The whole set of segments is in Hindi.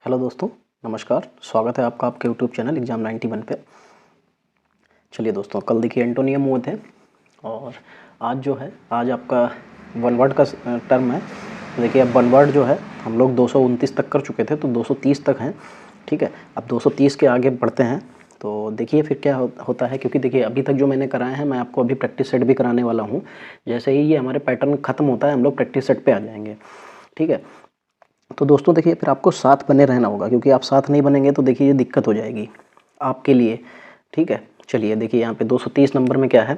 हेलो दोस्तों, नमस्कार। स्वागत है आपका आपके यूट्यूब चैनल एग्ज़ाम 91 पे। चलिए दोस्तों, कल देखिए एंटोनियम हुए थे और आज आपका वन वर्ड का टर्म है। देखिए अब वन वर्ड जो है हम लोग 229 तक कर चुके थे, तो 230 तक हैं। ठीक है, अब 230 के आगे बढ़ते हैं। तो देखिए फिर क्या होता है, क्योंकि देखिए अभी तक जो मैंने कराया है मैं आपको अभी प्रैक्टिस सेट भी कराने वाला हूँ। जैसे ही ये हमारे पैटर्न ख़त्म होता है हम लोग प्रैक्टिस सेट पे आ जाएंगे। ठीक है, तो दोस्तों देखिए फिर आपको साथ बने रहना होगा, क्योंकि आप साथ नहीं बनेंगे तो देखिए ये दिक्कत हो जाएगी आपके लिए। ठीक है, चलिए देखिए यहाँ पे 230 नंबर में क्या है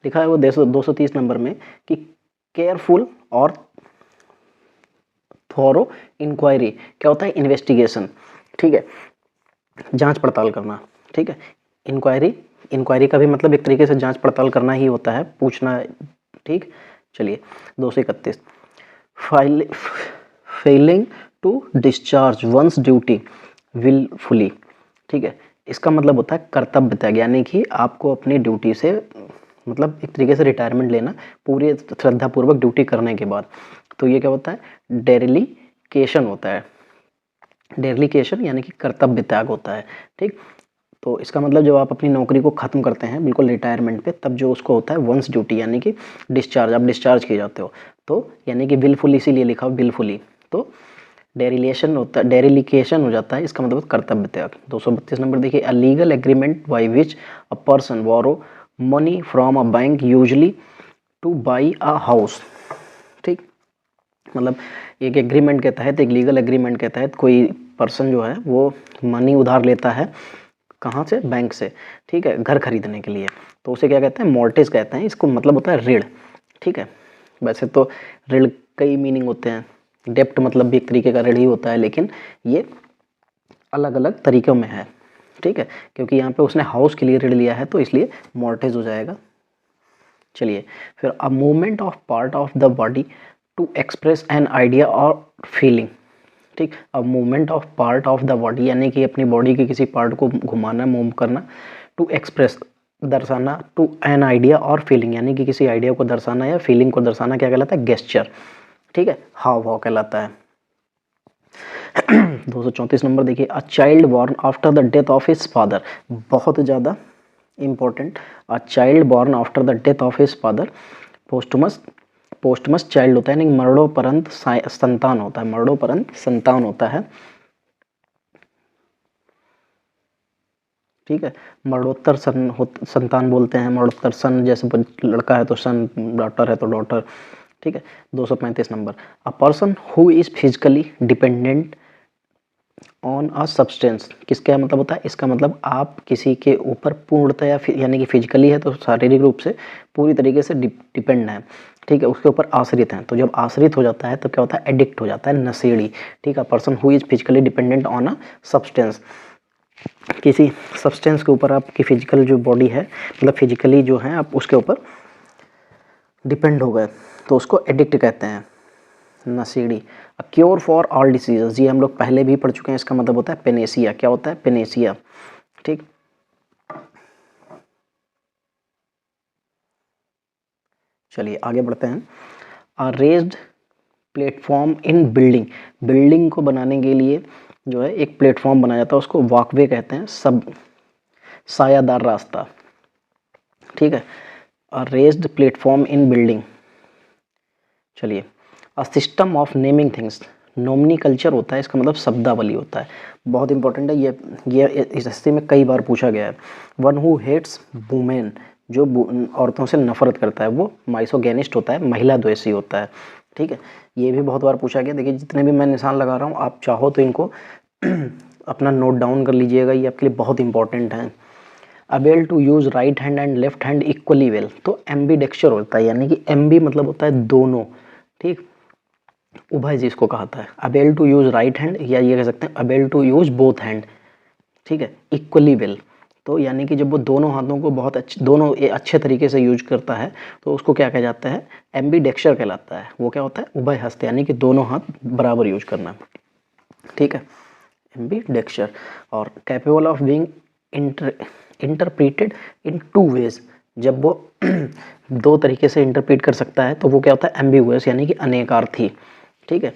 लिखा है, वो 230 नंबर में कि केयरफुल और थॉरो इंक्वायरी क्या होता है, इन्वेस्टिगेशन। ठीक है, जांच पड़ताल करना। ठीक है, इंक्वायरी का भी मतलब एक तरीके से जांच पड़ताल करना ही होता है, पूछना। ठीक, चलिए 231 file failing to discharge one's duty wilfully. ठीक है, इसका मतलब होता है कर्तव्य त्याग, यानी कि आपको अपनी ड्यूटी से मतलब एक तरीके से रिटायरमेंट लेना पूरी श्रद्धापूर्वक ड्यूटी करने के बाद। तो ये क्या होता है, डेरिलिकेशन होता है। डेरिलिकेशन यानी कि कर्तव्य त्याग होता है। ठीक, तो इसका मतलब जब आप अपनी नौकरी को ख़त्म करते हैं बिल्कुल रिटायरमेंट पे, तब जो उसको होता है वंस ड्यूटी यानी कि डिस्चार्ज, आप डिस्चार्ज किए जाते हो। तो यानी कि विलफुली, इसीलिए लिखा हो विलफुली। तो डेरिलिकेशन हो जाता है, इसका मतलब कर्तव्य त्याग। 232 नंबर देखिए, a legal agreement by which a person borrow money from a bank usually to buy a house. ठीक, मतलब एक एग्रीमेंट के तहत, एक लीगल एग्रीमेंट के तहत कोई पर्सन जो है वो मनी उधार लेता है, कहाँ से, बैंक से। ठीक है, घर खरीदने के लिए, तो उसे क्या कहते हैं, मॉर्टेज कहते हैं। इसको मतलब होता है ऋण। ठीक है, वैसे तो ऋण कई मीनिंग होते हैं, डेप्ट मतलब भी एक तरीके का ऋण ही होता है, लेकिन ये अलग अलग तरीक़ों में है। ठीक है, क्योंकि यहाँ पे उसने हाउस के लिए ऋण लिया है तो इसलिए मॉर्टेज हो जाएगा। चलिए फिर, a movement of part of the body to express an idea और फीलिंग। ठीक, अब movement of part of the body यानी कि अपनी बॉडी के किसी पार्ट को घुमाना, मूव करना। टू एक्सप्रेस, दर्शाना। टू एन आइडिया और फीलिंग यानी कि किसी आइडिया को दर्शाना या फीलिंग को दर्शाना क्या कहलाता है, गेस्चर। ठीक है, हाव भाव कहलाता है। 234 नंबर देखिए, a child born after the death of his father. बहुत ज़्यादा important, a child born after the death of his father posthumous child होता है, यानी मरणोपरंत संतान होता है, मरणोपरंत संतान होता है। ठीक है, मरणोत्तर संतान बोलते हैं, मरणोत्तर सन, जैसे लड़का है तो सन, डॉटर है तो डॉटर। ठीक है, 235 number, a person who is physically dependent on a substance. किसका मतलब होता है, इसका मतलब आप किसी के ऊपर पूर्णतया यानी कि फिजिकली है तो शारीरिक रूप से पूरी तरीके से डिपेंड है। ठीक है, उसके ऊपर आश्रित हैं। तो जब आश्रित हो जाता है तो क्या होता है, एडिक्ट हो जाता है, नशेड़ी। ठीक है, person who is physically dependent on a substance, किसी सब्सटेंस के ऊपर आपकी फिजिकल जो बॉडी है, मतलब फिजिकली जो है आप उसके ऊपर डिपेंड हो गए, तो उसको एडिक्ट कहते हैं, नशेड़ी। A cure for all diseases, ये हम लोग पहले भी पढ़ चुके हैं, इसका मतलब होता है पेनेसिया। क्या होता है, पेनेसिया। ठीक, चलिए आगे बढ़ते हैं। A raised platform in building, building को बनाने के लिए जो है एक प्लेटफॉर्म बनाया जाता है, उसको वॉकवे कहते हैं, सब सायादार रास्ता। ठीक है, a raised platform in building. चलिए, a system of naming things, nomenclature होता है, इसका मतलब शब्दावली होता है। बहुत इंपॉर्टेंट है ये इस हिस्से में कई बार पूछा गया है। वन हु हेट्स वुमेन, जो औरतों से नफरत करता है वो माइसोगेनिस्ट होता है, महिला द्वेषी होता है। ठीक है, ये भी बहुत बार पूछा गया। देखिए जितने भी मैं निशान लगा रहा हूँ, आप चाहो तो इनको अपना नोट डाउन कर लीजिएगा, ये आपके लिए बहुत इंपॉर्टेंट है। Able to use right hand and left hand equally well, तो एम्बीडेक्चर होता है, यानी कि एम्बी मतलब होता है दोनों। ठीक, उभय जिसको कहता है, able to use right hand, या ये कह सकते हैं able to use both hand. ठीक है, इक्वली वेल, तो यानी कि जब वो दोनों हाथों को बहुत अच्छे तरीके से यूज करता है तो उसको क्या कहा जाता है, एम्बीडेक्चर कहलाता है। वो क्या होता है, उभय हस्त, यानी कि दोनों हाथ बराबर यूज करना। ठीक है, एम्बीडेक्चर। और capable of being interpreted in two ways, जब वो दो तरीके से इंटरप्रेट कर सकता है तो वो क्या होता है, एम्बिगुअस, यानी कि अनेकार्थी। ठीक है,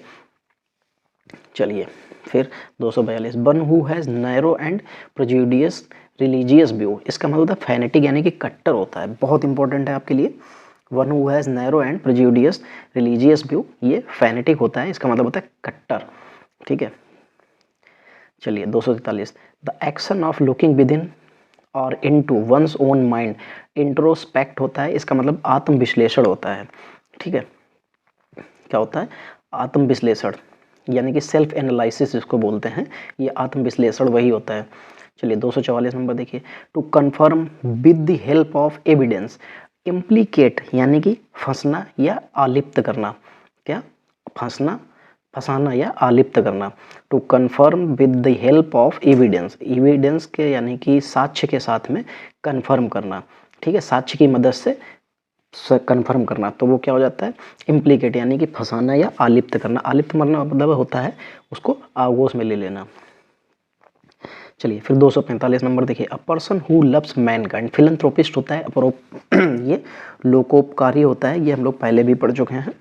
चलिए फिर 242 one who has narrow and prejudicious religious view, इसका मतलब होता है फैनेटिक यानी कि कट्टर होता है, बहुत इंपॉर्टेंट है आपके लिए। One who has narrow and prejudicious religious view, ये फैनेटिक होता है, इसका मतलब होता है कट्टर, ठीक है। चलिए 243 the action of looking within और into one's own mind, introspect होता है, इसका मतलब आत्मविश्लेषण होता है, ठीक है। क्या होता है? आत्मविश्लेषण यानी कि सेल्फ एनालिसिस इसको बोलते हैं, ये आत्मविश्लेषण वही होता है। चलिए 244 नंबर देखिए, to confirm with the help of evidence, implicate यानी कि फंसना या आलिप्त करना, क्या फंसना, फंसाना या आलिप्त करना। To confirm with the help of evidence, evidence के यानी कि साक्ष्य के साथ में कन्फर्म करना, ठीक है, साक्ष्य की मदद से कन्फर्म करना, तो वो क्या हो जाता है? इम्प्लीकेट यानी कि फंसाना या आलिप्त करना। आलिप्त मरना मतलब होता है उसको आगोश में ले लेना। चलिए फिर 245 नंबर देखिए, a person who loves Mankind, philanthropist होता है, ये लोकोपकारी होता है, ये हम लोग पहले भी पढ़ चुके हैं,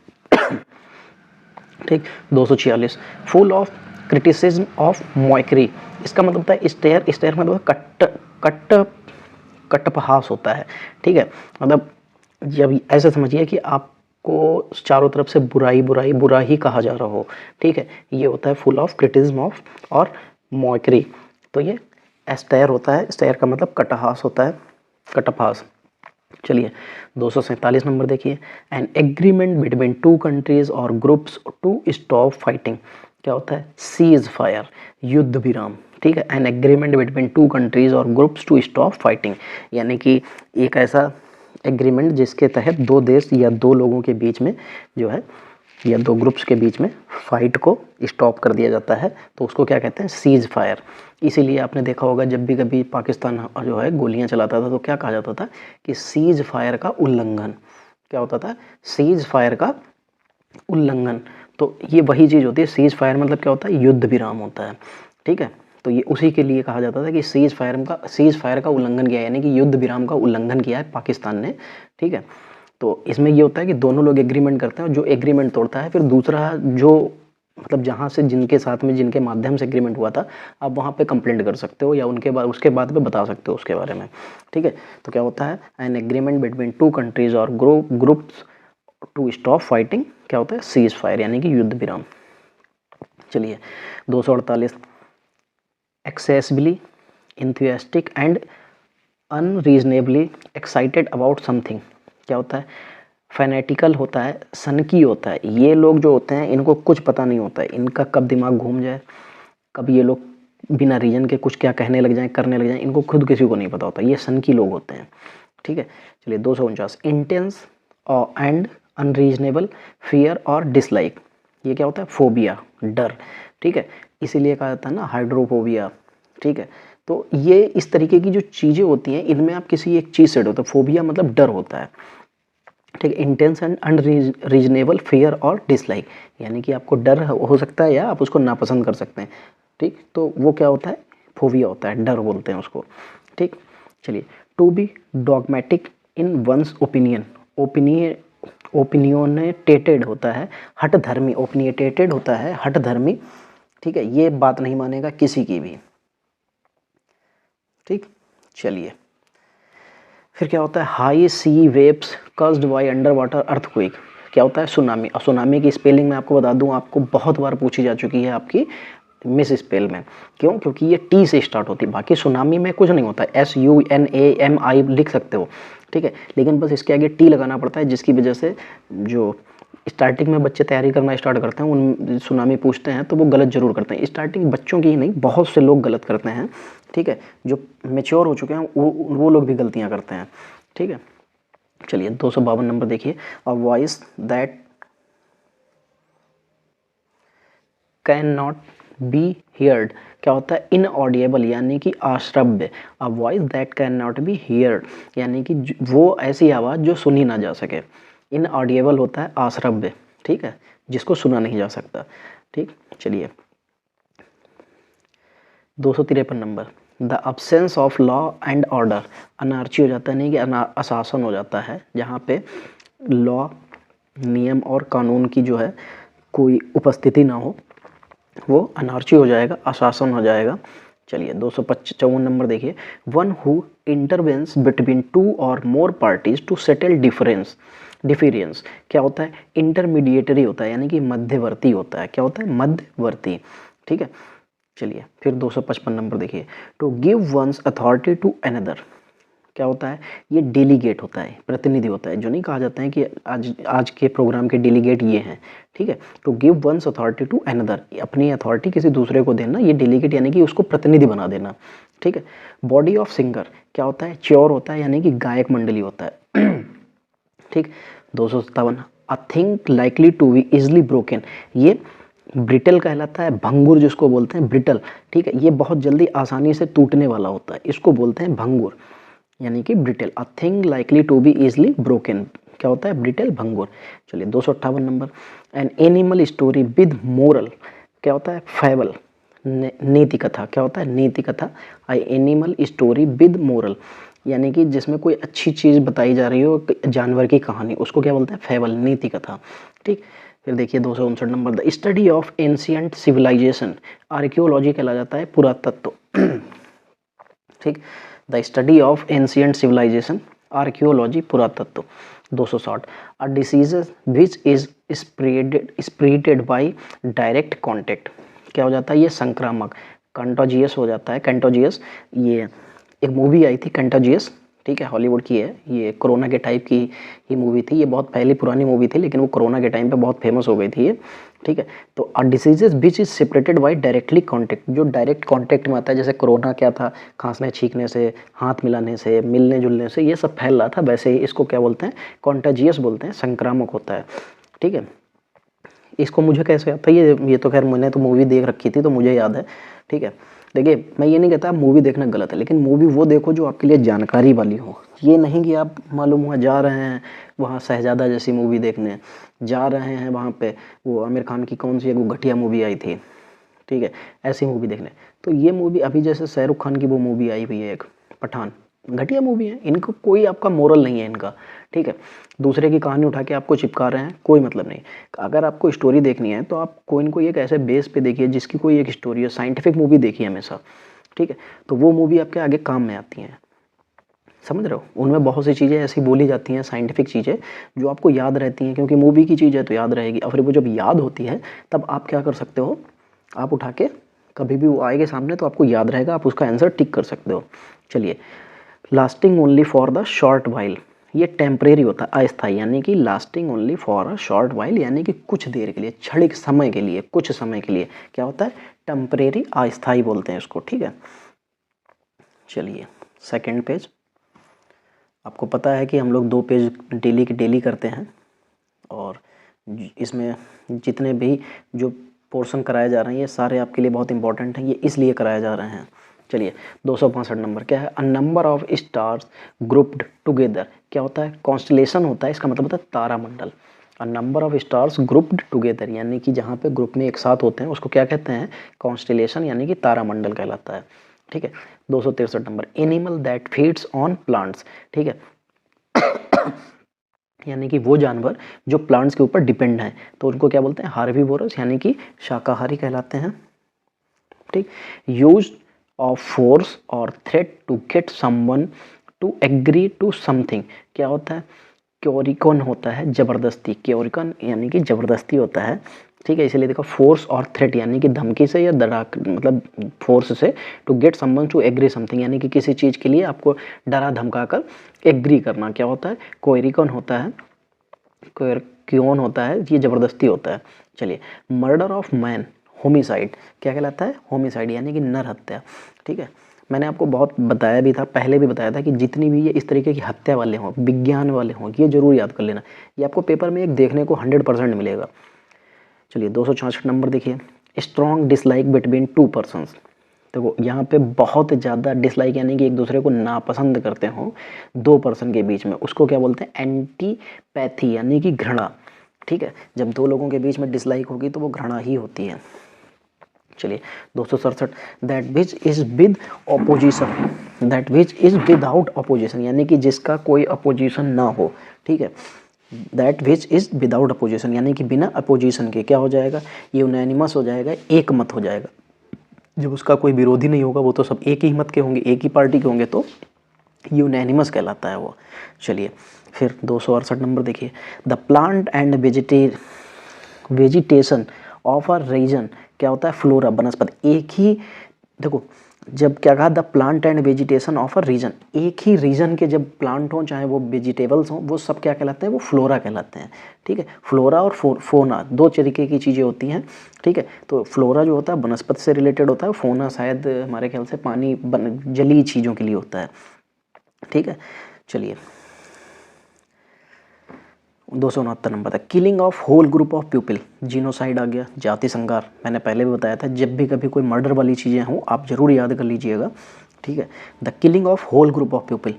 ठीक। 246 फुल ऑफ क्रिटिसिज्म ऑफ मॉइक्री, इसका मतलब होता है स्टेयर, स्टेयर मतलब कट्ट कट्टपहास होता है, ठीक है। मतलब जब ऐसा समझिए कि आपको चारों तरफ से बुराई बुराई बुरा ही कहा जा रहा हो, ठीक है, ये होता है फुल ऑफ क्रिटिसिज्म ऑफ और मॉइक्री, तो ये स्टेयर होता है, स्टेयर का मतलब कटहास होता है, कटपहास। चलिए 247 नंबर देखिए, an agreement between two countries और ग्रुप्स टू स्टॉप फाइटिंग, क्या होता है? सीज फायर, युद्ध विराम, ठीक है। An agreement between two countries और ग्रुप्स टू स्टॉप फाइटिंग, यानी कि एक ऐसा एग्रीमेंट जिसके तहत दो देश या दो लोगों के बीच में जो है, या दो ग्रुप्स के बीच में फाइट को स्टॉप कर दिया जाता है, तो उसको क्या कहते हैं? Cease fire. इसीलिए आपने देखा होगा जब भी कभी पाकिस्तान जो है गोलियां चलाता था तो क्या कहा जाता था कि सीज फायर का उल्लंघन, क्या होता था? सीज फायर का उल्लंघन। तो ये वही चीज़ होती है, सीज फायर मतलब क्या होता है? युद्ध विराम होता है, ठीक है। तो ये उसी के लिए कहा जाता था कि सीज फायर का उल्लंघन किया, यानी कि युद्ध विराम का उल्लंघन किया है पाकिस्तान ने, ठीक है। तो इसमें ये होता है कि दोनों लोग एग्रीमेंट करते हैं, और जो एग्रीमेंट तोड़ता है फिर दूसरा जो मतलब जहाँ से जिनके साथ में जिनके माध्यम से एग्रीमेंट हुआ था, आप वहाँ पे कंप्लेंट कर सकते हो या उनके बाद उसके बाद में बता सकते हो उसके बारे में, ठीक है। तो क्या होता है? An agreement between two countries और ग्रुप्स टू स्टॉप फाइटिंग, क्या होता है? सीज फायर यानी कि युद्ध विराम। चलिए 248 accessibly enthusiastic and unreasonably excited about something, क्या होता है? फैनेटिकल होता है, सनकी होता है, ये लोग जो होते हैं इनको कुछ पता नहीं होता है, इनका कब दिमाग घूम जाए, कब ये लोग बिना रीजन के कुछ क्या कहने लग जाएं, करने लग जाएं, इनको खुद किसी को नहीं पता होता, ये सनकी लोग होते हैं, ठीक है। चलिए 249 इंटेंस एंड अनरीजनेबल फियर और डिसलाइक, ये क्या होता है? फोबिया, डर, ठीक है, इसीलिए कहा जाता है ना हाइड्रोफोबिया, ठीक है। तो ये इस तरीके की जो चीज़ें होती हैं इनमें आप किसी एक चीज़ से डरते हो, फोबिया मतलब डर होता है, ठीक है। इंटेंस एंड अनरीजनेबल फियर और डिसलाइक, यानी कि आपको डर हो सकता है या आप उसको नापसंद कर सकते हैं, ठीक। तो वो क्या होता है? फोबिया होता है, डर बोलते हैं उसको, ठीक। चलिए to be dogmatic in one's opinion, opinionated होता है, हठ धर्मी, ओपिनियटेड होता है हठ धर्मी, ठीक है, ये बात नहीं मानेगा किसी की भी, ठीक। चलिए फिर क्या होता है? High sea waves caused by under water earthquake, क्या होता है? सुनामी। और सुनामी की स्पेलिंग मैं आपको बता दूं, आपको बहुत बार पूछी जा चुकी है आपकी मिस स्पेल में, क्यों? क्योंकि ये टी से स्टार्ट होती है, बाकी सुनामी में कुछ नहीं होता है, SUNAMI लिख सकते हो, ठीक है, लेकिन बस इसके आगे टी लगाना पड़ता है, जिसकी वजह से जो स्टार्टिंग में बच्चे तैयारी करना स्टार्ट करते हैं, उन सुनामी पूछते हैं तो वो गलत जरूर करते हैं, स्टार्टिंग बच्चों की ही नहीं बहुत से लोग गलत करते हैं, ठीक है। जो मेच्योर हो चुके हैं वो लोग भी गलतियां करते हैं, ठीक है। चलिए 252 नंबर देखिए, a voice that can not be heard, क्या होता है? इनऑडिएबल यानी कि अश्रव्य। A voice that can not be heard यानी कि वो ऐसी आवाज़ जो सुनी ना जा सके। इनऑडिएबल होता है अश्रव्य, ठीक है, जिसको सुना नहीं जा सकता, ठीक। चलिए 253 number, the absence of law and order, anarchy हो जाता है, नहीं कि अशासन हो जाता है, जहाँ पे लॉ, नियम और कानून की जो है कोई उपस्थिति ना हो, वो अनार्ची हो जाएगा, अशासन हो जाएगा। चलिए 254 नंबर देखिए, वन हु इंटरवेंस बिटवीन टू और मोर पार्टीज टू सेटल डिफरेंस क्या होता है? इंटरमीडिएटरी होता है, यानी कि मध्यवर्ती होता है। क्या होता है? मध्यवर्ती। ठीक है, चलिए फिर 255 नंबर देखिए, to give one's authority to another क्या होता है? ये डेलीगेट होता है, प्रतिनिधि होता है। जो नहीं कहा जाता है कि आज के प्रोग्राम के डेलीगेट ये हैं। ठीक है, to give one's authority to another, अपनी अथॉरिटी किसी दूसरे को देना, ये डेलीगेट यानी कि उसको प्रतिनिधि बना देना। ठीक है, बॉडी ऑफ सिंगर क्या होता है? च्योर होता है, यानी कि गायक मंडली होता है। ठीक, 257, a thing likely to be easily broken, ये ब्रिटल कहलाता है, भंगुर जिसको बोलते हैं, ब्रिटल। ठीक है, ये बहुत जल्दी आसानी से टूटने वाला होता है, इसको बोलते हैं भंगुर, यानी कि brittle. A thing likely to be easily broken क्या होता है? ब्रिटल, भंगुर। चलिए 258 नंबर, an animal story with moral क्या होता है? फैबल, नीति कथा। क्या होता है? नीति कथा। आई एनिमल स्टोरी विद मोरल, यानी कि जिसमें कोई अच्छी चीज़ बताई जा रही हो, जानवर की कहानी, उसको क्या बोलते हैं? फैबल, नीति कथा। ठीक, फिर देखिए 259 नंबर, the study of ancient civilisation, archaeology कहला जाता है, पुरातत्व। ठीक, the study of ancient civilisation, archaeology, पुरातत्व। 260, a disease which is spreaded by direct contact क्या हो जाता है? ये संक्रामक, कंटाजियस हो जाता है, कंटाजियस। ये एक मूवी आई थी कंटाजियस, ठीक है, हॉलीवुड की है, ये कोरोना के टाइप की ही मूवी थी। ये बहुत पहले पुरानी मूवी थी, लेकिन वो कोरोना के टाइम पे बहुत फेमस हो गई थी ये। ठीक है, तो a diseases which is separated by directly contact, जो डायरेक्ट कॉन्टेक्ट में आता है, जैसे कोरोना क्या था? खांसने छींकने से, हाथ मिलाने से, मिलने जुलने से ये सब फैल रहा था, वैसे ही इसको क्या बोलते हैं? कॉन्टाजियस बोलते हैं, संक्रामक होता है। ठीक है, इसको मुझे कैसे आता है? ये तो खैर मैंने तो मूवी देख रखी थी तो मुझे याद है। ठीक है, देखिए मैं ये नहीं कहता मूवी देखना गलत है, लेकिन मूवी वो देखो जो आपके लिए जानकारी वाली हो। ये नहीं कि आप मालूम हुआ जा रहे हैं वहाँ शहजादा जैसी मूवी देखने, जा रहे हैं वहाँ पे वो आमिर खान की कौन सी एक वो घटिया मूवी आई थी, ठीक है, ऐसी मूवी देखने। तो ये मूवी अभी जैसे शाहरुख खान की वो मूवी आई हुई है एक पठान, घटिया मूवी है, इनको कोई आपका मोरल नहीं है इनका। ठीक है, दूसरे की कहानी उठा के आपको चिपका रहे हैं, कोई मतलब नहीं। अगर आपको स्टोरी देखनी है तो आप कोई न कोई एक ऐसे बेस पे देखिए जिसकी कोई एक स्टोरी हो। साइंटिफिक मूवी देखिए हमेशा, ठीक है, तो वो मूवी आपके आगे काम में आती हैं। समझ रहे हो? उनमें बहुत सी चीज़ें ऐसी बोली जाती हैं, साइंटिफिक चीज़ें, जो आपको याद रहती हैं, क्योंकि मूवी की चीज़ है तो याद रहेगी। और फिर वो जब याद होती है तब आप क्या कर सकते हो? आप उठा के कभी भी वो आएगा सामने तो आपको याद रहेगा, आप उसका आंसर टिक कर सकते हो। चलिए, lasting only for the short while, ये टेम्परेरी होता है, अस्थायी, यानी कि lasting only for a short while, यानी कि कुछ देर के लिए, क्षणिक समय के लिए, कुछ समय के लिए क्या होता है? टेम्परेरी, अस्थायी बोलते हैं इसको। ठीक है, चलिए सेकंड पेज। आपको पता है कि हम लोग 2 पेज डेली के डेली करते हैं, और इसमें जितने भी जो पोर्शन कराए जा रहे हैं ये सारे आपके लिए बहुत इंपॉर्टेंट हैं, ये इसलिए कराए जा रहे हैं। चलिए 265 नंबर क्या है? A number of stars grouped together क्या होता है? कॉन्स्टलेशन होता है, इसका मतलब होता है तारामंडल। A number of stars grouped together, यानी कि जहाँ पे ग्रुप में एक साथ होते हैं उसको क्या कहते हैं? कॉन्स्टलेशन, यानी कि तारामंडल कहलाता है। ठीक है, 263 number, animal that feeds on plants, ठीक है, यानी कि वो जानवर जो प्लांट्स के ऊपर डिपेंड हैं, तो उनको क्या बोलते हैं? हार्बीवोरस, यानी कि शाकाहारी कहलाते हैं। ठीक, यूज ऑफ फोर्स और threat to get someone to agree to something क्या होता है? क्योरिकन होता है, जबरदस्ती, क्योरिकन यानी कि जबरदस्ती होता है। ठीक है, इसीलिए देखो फोर्स और थ्रेट यानी कि धमकी से या डरा, मतलब फोर्स से, to get someone to agree something यानी कि किसी चीज़ के लिए आपको डरा धमका कर एग्री करना क्या होता है? क्योरिकन होता है, क्योन होता है, ये ज़बरदस्ती होता है। चलिए, मर्डर ऑफ मैन, होमिसाइड क्या कहलाता है? होमिसाइड यानी कि नर हत्या। ठीक है, मैंने आपको बहुत बताया भी था, पहले भी बताया था कि जितनी भी ये इस तरीके की हत्या वाले हों, विज्ञान वाले हों, ये जरूर याद कर लेना, ये आपको पेपर में एक देखने को 100% मिलेगा। चलिए 266 नंबर देखिए, स्ट्रॉन्ग डिसलाइक बिटवीन 2 पर्सन्स, देखो यहाँ पे बहुत ज़्यादा डिसलाइक यानी कि एक दूसरे को नापसंद करते हो 2 पर्सन के बीच में, उसको क्या बोलते हैं? एंटीपैथी, यानी कि घृणा। ठीक है, जब 2 लोगों के बीच में डिसलाइक होगी तो वो घृणा ही होती है। चलिए 267, that which is with opposition, that which is without opposition, यानी कि जिसका कोई अपोजिशन ना हो। ठीक है, that which is without opposition, यानी कि बिना अपोजिशन के क्या हो जाएगा, यूनानिमस हो जाएगा, एक मत हो जाएगा। जब उसका कोई विरोधी नहीं होगा, वो तो सब एक ही मत के होंगे, एक ही पार्टी के होंगे, तो यूनानिमस कहलाता है वो। चलिए फिर 268 नंबर देखिए, the plant and vegetation of a region, क्या होता है, फ्लोरा, वनस्पति। एक ही, देखो जब क्या कहा, the plant and vegetation of a region, एक ही रीजन के जब प्लांट हों चाहे वो वेजिटेबल्स हों, वो सब क्या कहलाते हैं, वो फ्लोरा कहलाते हैं। ठीक है, फ्लोरा और फोना दो तरीके की चीज़ें होती हैं। ठीक है, तो फ्लोरा जो होता है वनस्पति से रिलेटेड होता है, फोना शायद हमारे ख्याल से पानी जलीय चीज़ों के लिए होता है। ठीक है, चलिए 269 नंबर था, killing of whole group of people, genocide आ गया, जाति संघार। मैंने पहले भी बताया था, जब भी कभी कोई मर्डर वाली चीज़ें हों आप ज़रूर याद कर लीजिएगा। ठीक है, the killing of whole group of people,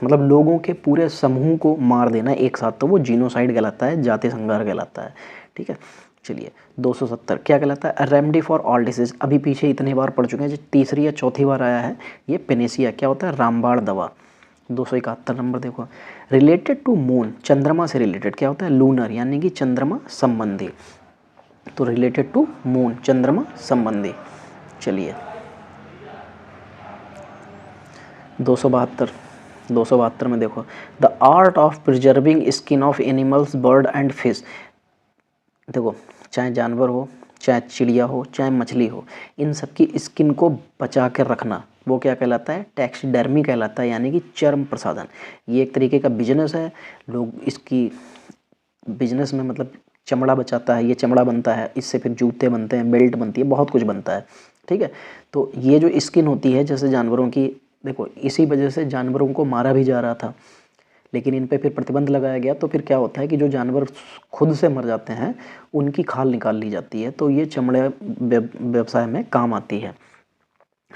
मतलब लोगों के पूरे समूह को मार देना एक साथ, तो वो जीनोसाइड कहलाता है, जाति संघार कहलाता है। ठीक है, चलिए 270 क्या कहलाता है, रेमेडी फॉर ऑल डिसीज। अभी पीछे इतनी बार पढ़ चुके हैं, जो तीसरी या चौथी बार आया है ये पेनेसिया, क्या होता है, रामबाण दवा। 271 नंबर देखो, रिलेटेड टू मून, चंद्रमा से रिलेटेड क्या होता है, लूनर, यानी कि चंद्रमा संबंधी। तो रिलेटेड टू मून, चंद्रमा संबंधी। चलिए 272 में देखो, the art of preserving skin of animals, bird and fish. देखो चाहे जानवर हो, चाहे चिड़िया हो, चाहे मछली हो, इन सब की स्किन को बचा कर रखना वो क्या कहलाता है, टैक्सीडर्मी कहलाता है, यानी कि चर्म प्रसाधन। ये एक तरीके का बिजनेस है, लोग इसकी बिजनेस में मतलब चमड़ा बचाता है, ये चमड़ा बनता है, इससे फिर जूते बनते हैं, बेल्ट बनती है, बहुत कुछ बनता है। ठीक है, तो ये जो स्किन होती है जैसे जानवरों की, देखो इसी वजह से जानवरों को मारा भी जा रहा था, लेकिन इन पे फिर प्रतिबंध लगाया गया। तो फिर क्या होता है कि जो जानवर खुद से मर जाते हैं उनकी खाल निकाल ली जाती है, तो ये चमड़े व्यवसाय में काम आती है।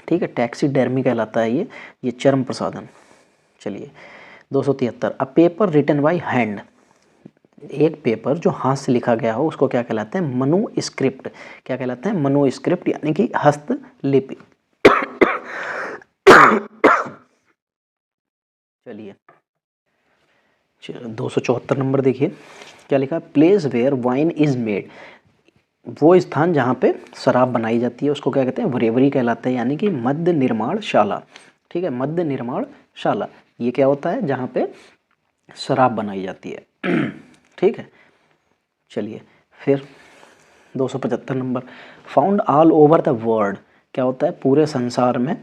ठीक है, टैक्सीडर्मी कहलाता है ये चर्म प्रसाधन। चलिए 273, a paper written by hand, एक पेपर जो हाथ से लिखा गया हो उसको क्या कहलाते हैं, मनुस्क्रिप्ट। क्या कहलाते हैं, मनुस्क्रिप्ट, यानी कि हस्तलिपि। चलिए 274 नंबर देखिए, क्या लिखा, place where wine is made, वो स्थान जहाँ पे शराब बनाई जाती है उसको क्या कहते हैं, ब्रेवरी कहलाता है, यानी कि मद्य निर्माण शाला। ठीक है, मद्य निर्माण शाला, ये क्या होता है, जहाँ पे शराब बनाई जाती है। ठीक है, चलिए फिर 275 number, found all over the world, क्या होता है, पूरे संसार में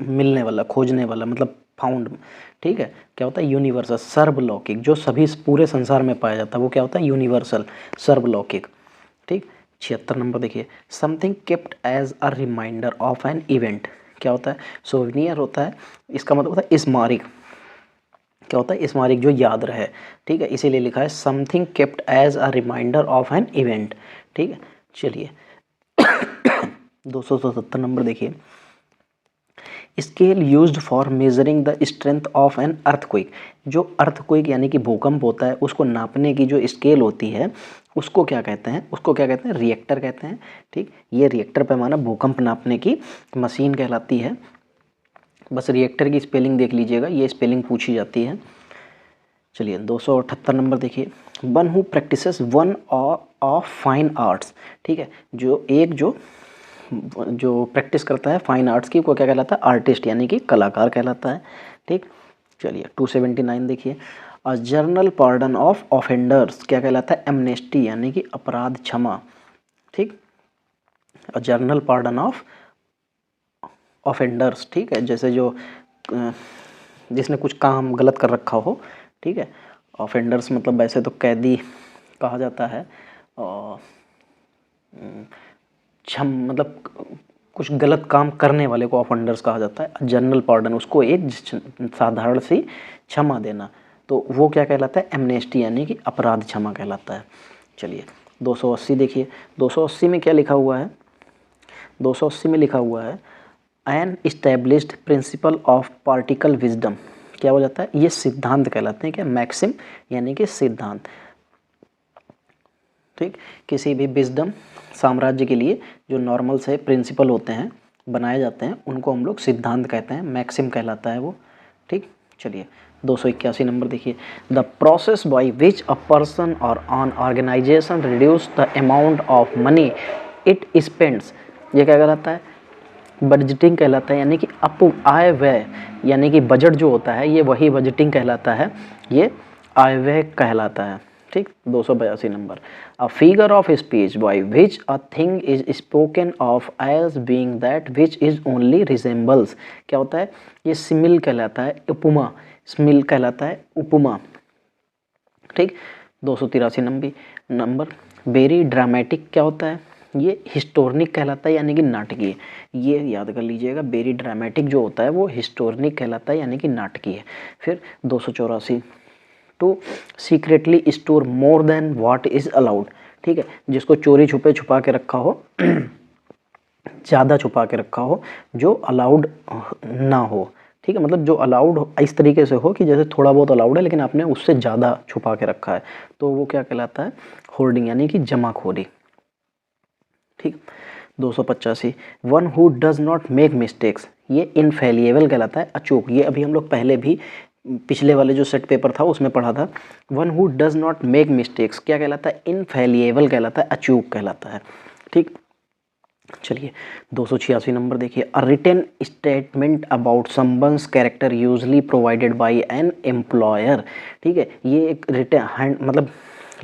मिलने वाला, खोजने वाला, मतलब फाउंड। ठीक है, क्या होता है, यूनिवर्सल, सर्वलौकिक, जो सभी पूरे संसार में पाया जाता है वो क्या होता है, यूनिवर्सल, सर्वलौकिक। ठीक, 76 नंबर देखिए, something kept as a reminder of an event, क्या होता है, सोविनियर होता है, इसका मतलब होता है स्मारक। क्या होता है, स्मारक जो याद रहे। ठीक है, इसीलिए लिखा है something kept as a reminder of an event. ठीक है, चलिए 277 नंबर देखिए, scale used for measuring the strength of an earthquake, जो अर्थक्वेक यानी कि भूकंप होता है उसको नापने की जो स्केल होती है उसको क्या कहते हैं, उसको क्या कहते हैं, रिएक्टर कहते हैं। ठीक, ये रिएक्टर पैमाना भूकंप नापने की मशीन कहलाती है। बस रिएक्टर की स्पेलिंग देख लीजिएगा, ये स्पेलिंग पूछी जाती है। चलिए 278 नंबर देखिए, one who practices one of fine arts. ठीक है, जो प्रैक्टिस करता है फाइन आर्ट्स की वो क्या कहलाता है, आर्टिस्ट, यानी कि कलाकार कहलाता है। ठीक, चलिए 279 देखिए, अ जर्नल पार्डन ऑफ ऑफेंडर्स, क्या कहलाता है, एमनेस्टी, यानी कि अपराध क्षमा। ठीक, अ जर्नल पार्डन ऑफ ऑफेंडर्स। ठीक है, जैसे जो जिसने कुछ काम गलत कर रखा हो। ठीक है, ऑफेंडर्स मतलब वैसे तो कैदी कहा जाता है, और मतलब कुछ गलत काम करने वाले को ऑफेंडर्स कहा जाता है। जनरल पार्डन, उसको एक साधारण सी क्षमा देना, तो वो क्या कहलाता है, एमनेस्टी, यानी कि अपराध क्षमा कहलाता है। चलिए 280 देखिए, 280 में क्या लिखा हुआ है, 280 में लिखा हुआ है an established principle of practical wisdom, क्या हो जाता है, ये सिद्धांत कहलाते हैं, क्या, मैक्सिम, यानी कि सिद्धांत। ठीक, किसी भी विजडम साम्राज्य के लिए जो नॉर्मल से प्रिंसिपल होते हैं, बनाए जाते हैं, उनको हम लोग सिद्धांत कहते हैं, मैक्सिम कहलाता है वो। ठीक, चलिए 281 नंबर देखिए, the process by which a person और an organization reduce the amount of money it spends, ये क्या कहलाता है? बजटिंग कहलाता है, यानी कि आय व्यय, यानी कि बजट जो होता है ये वही बजटिंग कहलाता है, ये आय व्यय कहलाता है। ठीक, 282 नंबर, a figure of speech by which a thing is spoken of as being that which is only resembles, क्या होता है? ये सिमिल कहलाता है, उपमा, सिमिल कहलाता है उपमा। ठीक, 283 नंबर, वेरी ड्रामेटिक क्या होता है? ये हिस्टोरिक कहलाता है, यानी कि नाटकीय, ये याद कर लीजिएगा, वेरी ड्रामेटिक जो होता है वो हिस्टोरिक कहलाता है, यानी कि नाटकीय। फिर 284, to secretly store more than what is allowed, ठीक है, जिसको चोरी छुपे छुपा के रखा हो ज़्यादा छुपा के रखा हो, जो अलाउड ना हो, ठीक है, मतलब जो अलाउड इस तरीके से हो कि जैसे थोड़ा बहुत अलाउड है लेकिन आपने उससे ज़्यादा छुपा के रखा है, तो वो क्या कहलाता है? होर्डिंग, यानी कि जमाखोरी। ठीक, 285, one who does not make mistakes, ये इनफेलिएबल कहलाता है, अचूक, ये अभी हम लोग पहले भी पिछले वाले जो सेट पेपर था उसमें पढ़ा था। One who does not make mistakes क्या कहलाता है? इनफेलिएबल कहलाता है, अचूक कहलाता है। ठीक, चलिए 286 नंबर देखिए, a written statement about someone's character usually provided by an employer, ठीक है, ये एक रिटन मतलब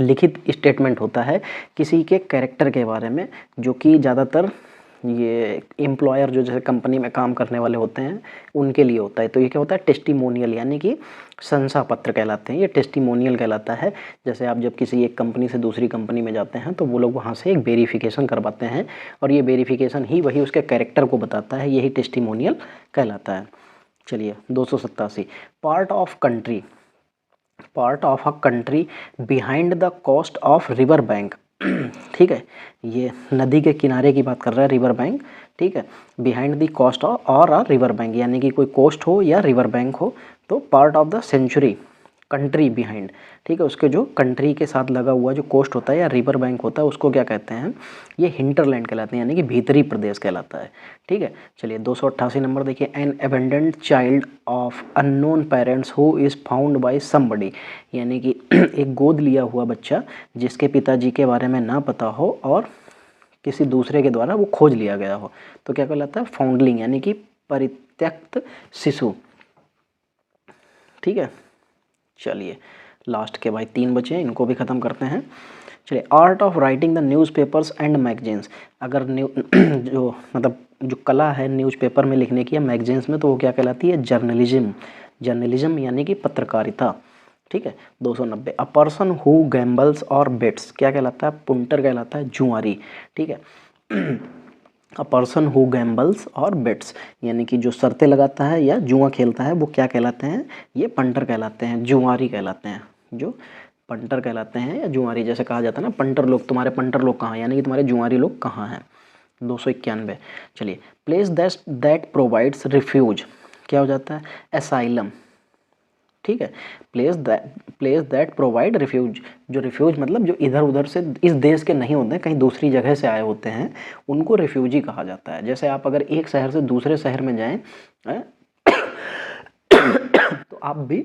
लिखित स्टेटमेंट होता है किसी के कैरेक्टर के बारे में, जो कि ज़्यादातर ये एम्प्लॉयर जो जैसे कंपनी में काम करने वाले होते हैं उनके लिए होता है। तो ये क्या होता है? टेस्टिमोनियल, यानी कि शंसापत्र कहलाते हैं, ये टेस्टिमोनियल कहलाता है। जैसे आप जब किसी एक कंपनी से दूसरी कंपनी में जाते हैं तो वो लोग वहाँ से एक वेरिफिकेशन करवाते हैं, और ये वेरिफिकेशन ही वही उसके कैरेक्टर को बताता है, यही टेस्टिमोनियल कहलाता है। चलिए 287, part of a country behind the coast of river bank, ठीक है, ये नदी के किनारे की बात कर रहा है, रिवर बैंक, ठीक है, बिहाइंड द कोस्ट और अ रिवर बैंक, यानी कि कोई कोस्ट हो या रिवर बैंक हो, तो part of the century country behind, ठीक है, उसके जो कंट्री के साथ लगा हुआ जो कोस्ट होता है या रिवर बैंक होता है उसको क्या कहते हैं? ये हिंटरलैंड कहलाते हैं, यानी कि भीतरी प्रदेश कहलाता है। ठीक है, चलिए 288 नंबर देखिए, an abandoned child of unknown parents who is found by somebody, यानी कि एक गोद लिया हुआ बच्चा जिसके पिताजी के बारे में ना पता हो और किसी दूसरे के द्वारा वो खोज लिया गया हो, तो क्या कहलाता है? फाउंडलिंग, यानी कि परित्यक्त शिशु। ठीक है, चलिए लास्ट के भाई 3 बचे हैं, इनको भी ख़त्म करते हैं। चलिए, art of writing the newspapers and magazines, अगर जो मतलब जो कला है न्यूज़पेपर में लिखने की या मैगजीन्स में, तो वो क्या कहलाती है? जर्नलिज्म, यानी कि पत्रकारिता। ठीक है, 290, अ पर्सन हु गैम्बल्स और बेट्स क्या कहलाता है? पुंटर कहलाता है, जुआरी। ठीक है, अ पर्सन हु गैम्बल्स और बेट्स, यानी कि जो शर्तें लगाता है या जुआ खेलता है वो क्या कहलाते हैं? ये पंटर कहलाते हैं, जुआरी कहलाते हैं, जो पंटर कहलाते हैं या जुआरी, जैसे कहा जाता है ना, पंटर लोग, तुम्हारे पंटर लोग कहाँ हैं, यानी कि तुम्हारे जुआरी लोग कहाँ हैं। 291, चलिए, प्लेस दैट प्रोवाइड्स रिफ्यूज क्या हो जाता है? एसाइलम। ठीक है, प्लेस दैट प्रोवाइड रिफ्यूज, जो रिफ्यूज मतलब जो इधर उधर से इस देश के नहीं होते हैं, कहीं दूसरी जगह से आए होते हैं, उनको रिफ्यूजी कहा जाता है। जैसे आप अगर एक शहर से दूसरे शहर में जाएं तो आप भी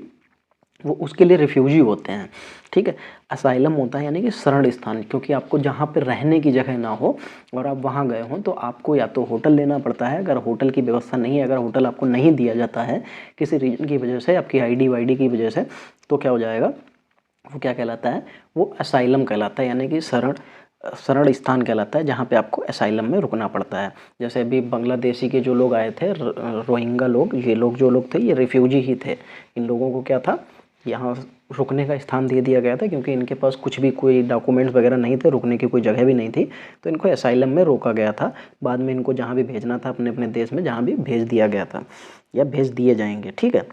वो उसके लिए रिफ्यूजी होते हैं। ठीक है, असाइलम होता है यानी कि शरण स्थान, क्योंकि आपको जहाँ पे रहने की जगह ना हो और आप वहाँ गए हों तो आपको या तो होटल लेना पड़ता है, अगर होटल की व्यवस्था नहीं है, अगर होटल आपको नहीं दिया जाता है किसी रीजन की वजह से, आपकी आईडी वाईडी की वजह से, तो क्या हो जाएगा? वो क्या कहलाता है? वो असाइलम कहलाता है, यानी कि शरण स्थान कहलाता है, जहाँ पे आपको असाइलम में रुकना पड़ता है। जैसे अभी बांग्लादेशी के जो लोग आए थे, रोहिंगा लोग, ये लोग जो लोग थे ये रिफ्यूजी ही थे। इन लोगों को क्या था? यहाँ रुकने का स्थान दे दिया गया था, क्योंकि इनके पास कुछ भी कोई डॉक्यूमेंट्स वगैरह नहीं थे, रुकने की कोई जगह भी नहीं थी, तो इनको असाइलम में रोका गया था। बाद में इनको जहाँ भी भेजना था अपने अपने देश में, जहाँ भी भेज दिया गया था या भेज दिए जाएंगे। ठीक है,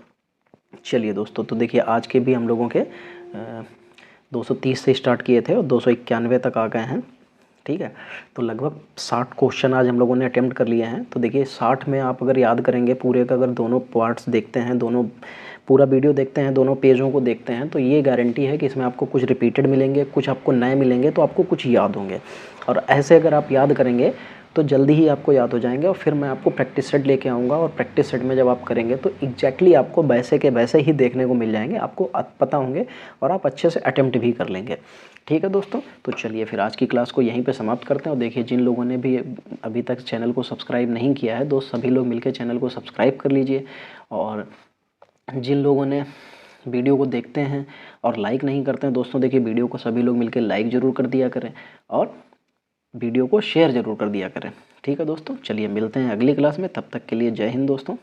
चलिए दोस्तों, तो देखिए आज के भी हम लोगों के 230 से स्टार्ट किए थे और 291 तक आ गए हैं। ठीक है, तो लगभग 60 क्वेश्चन आज हम लोगों ने अटेम्प्ट कर लिए हैं। तो देखिए 60 में आप अगर याद करेंगे पूरे का, अगर दोनों पार्ट्स देखते हैं, दोनों पूरा वीडियो देखते हैं, दोनों पेजों को देखते हैं, तो ये गारंटी है कि इसमें आपको कुछ रिपीटेड मिलेंगे, कुछ आपको नए मिलेंगे, तो आपको कुछ याद होंगे। और ऐसे अगर आप याद करेंगे तो जल्दी ही आपको याद हो जाएंगे और फिर मैं आपको प्रैक्टिस सेट लेके आऊँगा और प्रैक्टिस सेट में जब आप करेंगे तो एग्जैक्टली आपको वैसे के वैसे ही देखने को मिल जाएंगे, आपको पता होंगे और आप अच्छे से अटेम्प्ट भी कर लेंगे। ठीक है दोस्तों, तो चलिए फिर आज की क्लास को यहीं पे समाप्त करते हैं। और देखिए जिन लोगों ने भी अभी तक चैनल को सब्सक्राइब नहीं किया है दोस्त, सभी लोग मिलकर चैनल को सब्सक्राइब कर लीजिए। और जिन लोगों ने वीडियो को देखते हैं और लाइक नहीं करते हैं दोस्तों, देखिए वीडियो को सभी लोग मिलकर लाइक ज़रूर कर दिया करें और वीडियो को शेयर ज़रूर कर दिया करें। ठीक है दोस्तों, चलिए मिलते हैं अगली क्लास में, तब तक के लिए जय हिंद दोस्तों।